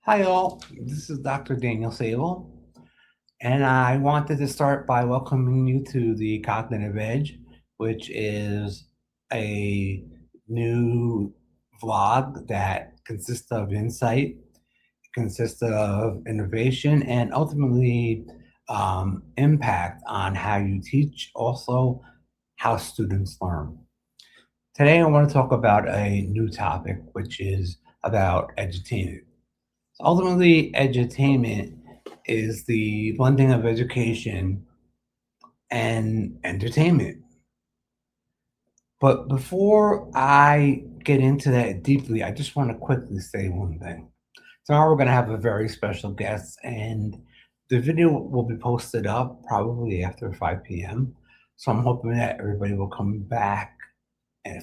Hi, all. This is Dr. Daniel Sable, and I wanted to start by welcoming you to the Cognitive Edge, which is a new vlog that consists of insight, consists of innovation, and ultimately impact on how you teach, also how students learn. Today, I want to talk about a new topic, which is about edutainment. Ultimately, edutainment is the blending of education and entertainment. But before I get into that deeply, I just want to quickly say one thing. Tomorrow, we're going to have a very special guest, and the video will be posted up probably after 5 p.m. So I'm hoping that everybody will come back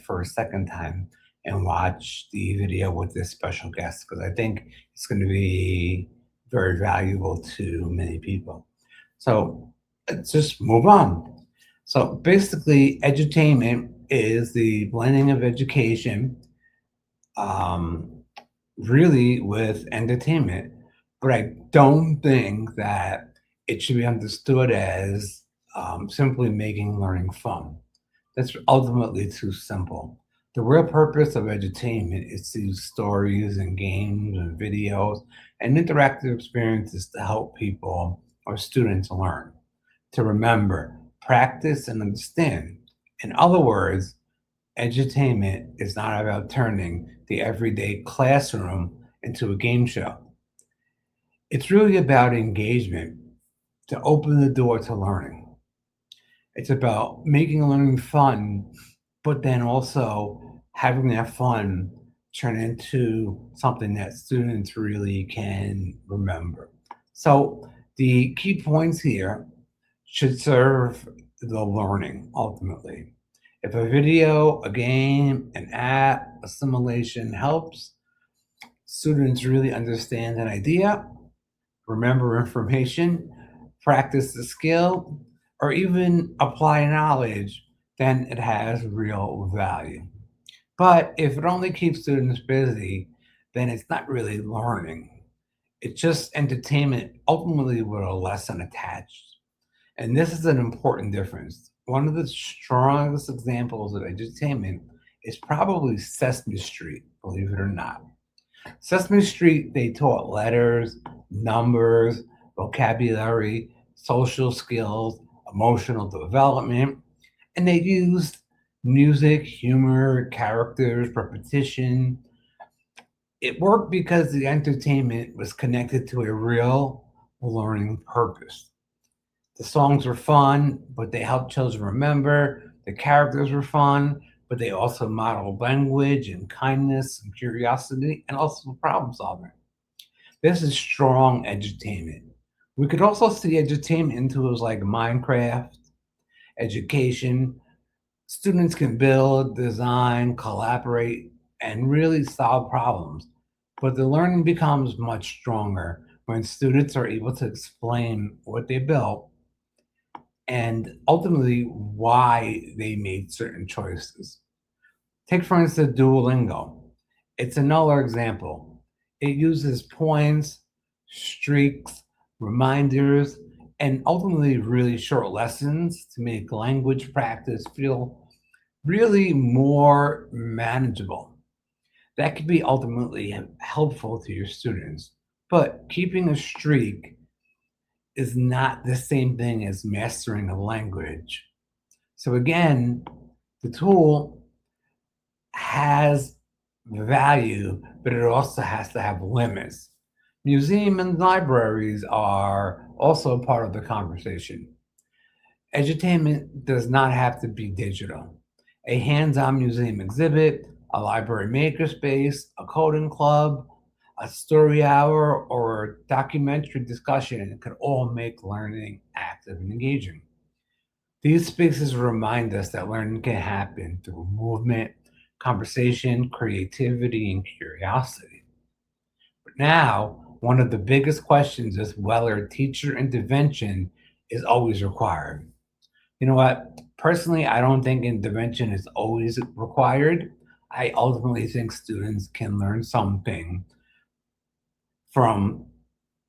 for a second time and watch the video with this special guest because I think it's going to be very valuable to many people. So let's just move on. So basically, edutainment is the blending of education, um, really with entertainment, but I don't think that it should be understood as simply making learning fun. That's ultimately too simple. The real purpose of edutainment is to use stories and games and videos and interactive experiences to help people or students learn, to remember, practice, and understand. In other words, edutainment is not about turning the everyday classroom into a game show. It's really about engagement to open the door to learning. It's about making learning fun, but then also having that fun turn into something that students really can remember. So the key points here should serve the learning ultimately. If a video, a game, an app, a simulation helps students really understand an idea, remember information, practice the skill, or even apply knowledge, then it has real value. But if it only keeps students busy, then it's not really learning. It's just entertainment, ultimately with a lesson attached. And this is an important difference. One of the strongest examples of edutainment is probably Sesame Street, believe it or not. Sesame Street, they taught letters, numbers, vocabulary, social skills, emotional development, and they used music, humor, characters, repetition. It worked because the entertainment was connected to a real learning purpose. The songs were fun, but they helped children remember. The characters were fun, but they also modeled language and kindness and curiosity and also problem solving. This is strong edutainment. We could also see edutainment in tools like Minecraft, education. Students can build, design, collaborate, and really solve problems. But the learning becomes much stronger when students are able to explain what they built and ultimately why they made certain choices. Take, for instance, Duolingo. It's another example. It uses points, streaks, reminders, and ultimately really short lessons to make language practice feel really more manageable. That could be ultimately helpful to your students. But keeping a streak is not the same thing as mastering a language. So again, the tool has value, but it also has to have limits. Museums and libraries are also part of the conversation. Edutainment does not have to be digital. A hands-on museum exhibit, a library makerspace, a coding club, a story hour, or a documentary discussion could all make learning active and engaging. These spaces remind us that learning can happen through movement, conversation, creativity, and curiosity. But now, one of the biggest questions is whether teacher intervention is always required. You know what? Personally, I don't think intervention is always required. I ultimately think students can learn something from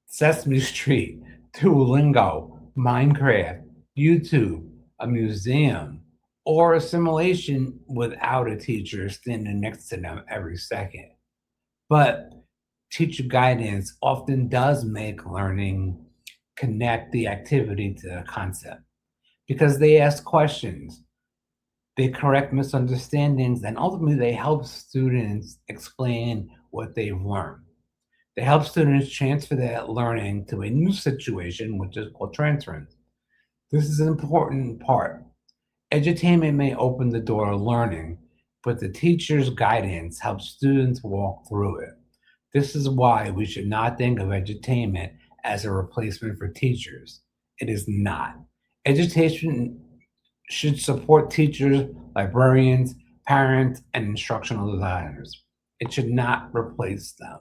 Sesame Street, Duolingo, Minecraft, YouTube, a museum, or a simulation without a teacher standing next to them every second. But teacher guidance often does make learning connect the activity to the concept because they ask questions, they correct misunderstandings, and ultimately they help students explain what they've learned. They help students transfer that learning to a new situation, which is called transference. This is an important part. Edutainment may open the door to learning, but the teacher's guidance helps students walk through it. This is why we should not think of edutainment as a replacement for teachers. It is not. Education should support teachers, librarians, parents, and instructional designers. It should not replace them.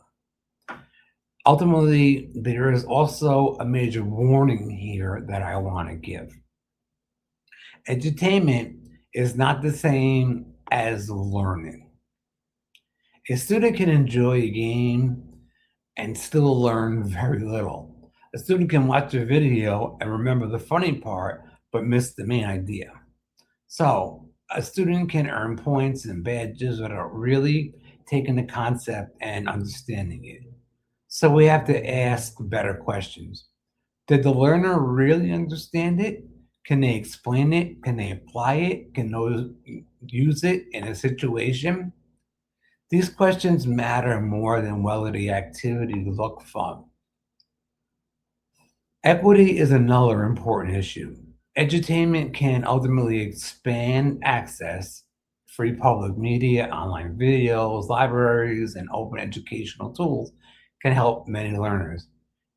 Ultimately, there is also a major warning here that I want to give. Edutainment is not the same as learning. A student can enjoy a game and still learn very little. A student can watch a video and remember the funny part, but miss the main idea. So, a student can earn points and badges without really taking the concept and understanding it. So, we have to ask better questions. Did the learner really understand it? Can they explain it? Can they apply it? Can they use it in a situation? These questions matter more than whether the activity looked fun. Equity is another important issue. Edutainment can ultimately expand access. Free public media, online videos, libraries, and open educational tools can help many learners.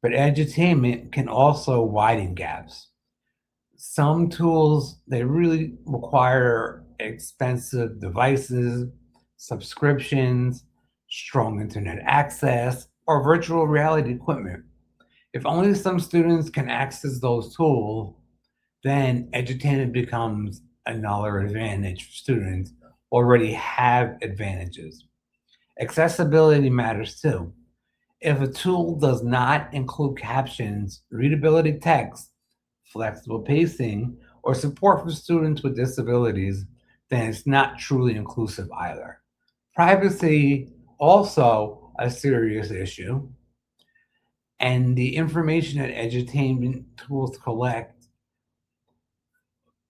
But edutainment can also widen gaps. Some tools, they really require expensive devices, subscriptions, strong internet access, or virtual reality equipment. If only some students can access those tools, then edutainment becomes another advantage for students who already have advantages. Accessibility matters too. If a tool does not include captions, readability text, flexible pacing, or support for students with disabilities, then it's not truly inclusive either. Privacy, also a serious issue, and the information that edutainment tools collect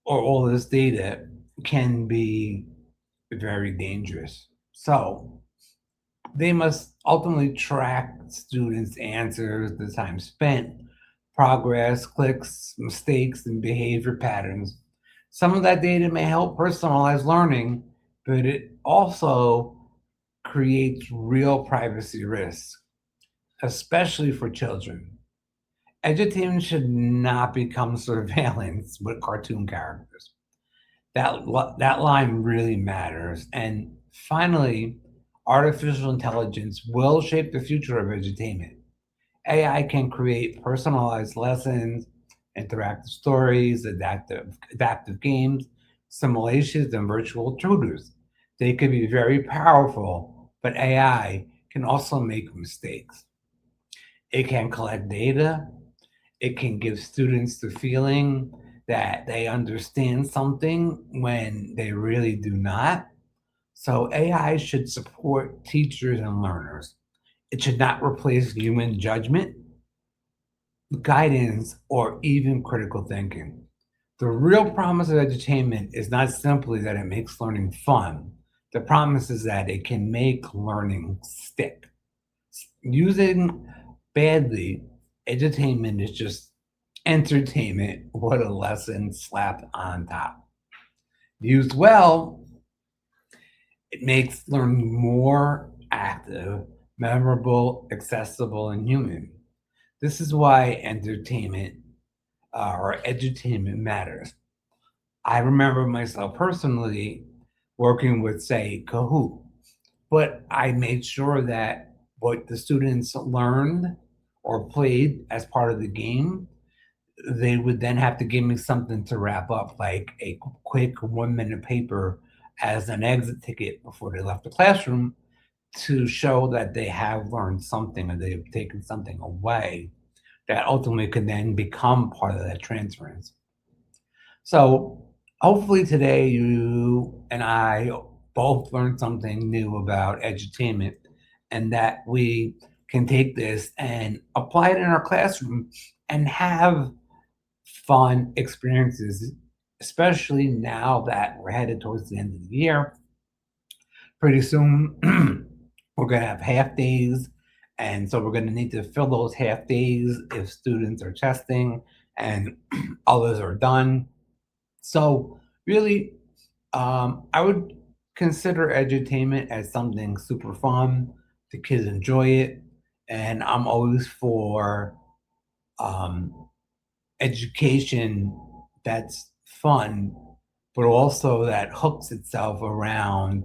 or all this data can be very dangerous. So they must ultimately track students' answers, the time spent, progress, clicks, mistakes, and behavior patterns. Some of that data may help personalize learning, but it also creates real privacy risks, especially for children. Edutainment should not become surveillance with cartoon characters. That line really matters. And finally, artificial intelligence will shape the future of edutainment. AI can create personalized lessons, interactive stories, adaptive games, simulations, and virtual tutors. They could be very powerful, but AI can also make mistakes. It can collect data. It can give students the feeling that they understand something when they really do not. So AI should support teachers and learners. It should not replace human judgment, guidance, or even critical thinking. The real promise of edutainment is not simply that it makes learning fun. The promise is that it can make learning stick. Using badly, edutainment is just entertainment with a lesson slapped on top. Used well, it makes learning more active, memorable, accessible, and human. This is why entertainment or edutainment matters. I remember myself personally working with, say, Kahoot, but I made sure that what the students learned or played as part of the game, they would then have to give me something to wrap up, like a quick 1 minute paper as an exit ticket before they left the classroom. to show that they have learned something or they've taken something away that ultimately can then become part of that transference. So hopefully today you and I both learned something new about edutainment and that we can take this and apply it in our classroom and have fun experiences, especially now that we're headed towards the end of the year. Pretty soon, we're going to have half days. And so we're going to need to fill those half days if students are testing and others are done. So really, I would consider edutainment as something super fun. The kids enjoy it, and I'm always for um, education that's fun, but also that hooks itself around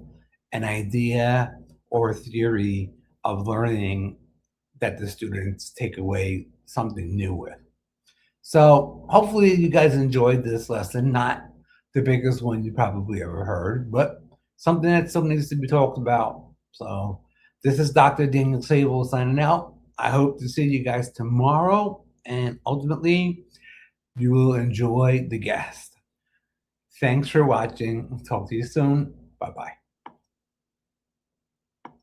an idea or theory of learning that the students take away something new with. So hopefully you guys enjoyed this lesson. Not the biggest one you probably ever heard, but something that still needs to be talked about. So this is Dr. Daniel Sable signing out. I hope to see you guys tomorrow, and ultimately you will enjoy the guest. Thanks for watching. Talk to you soon. Bye bye.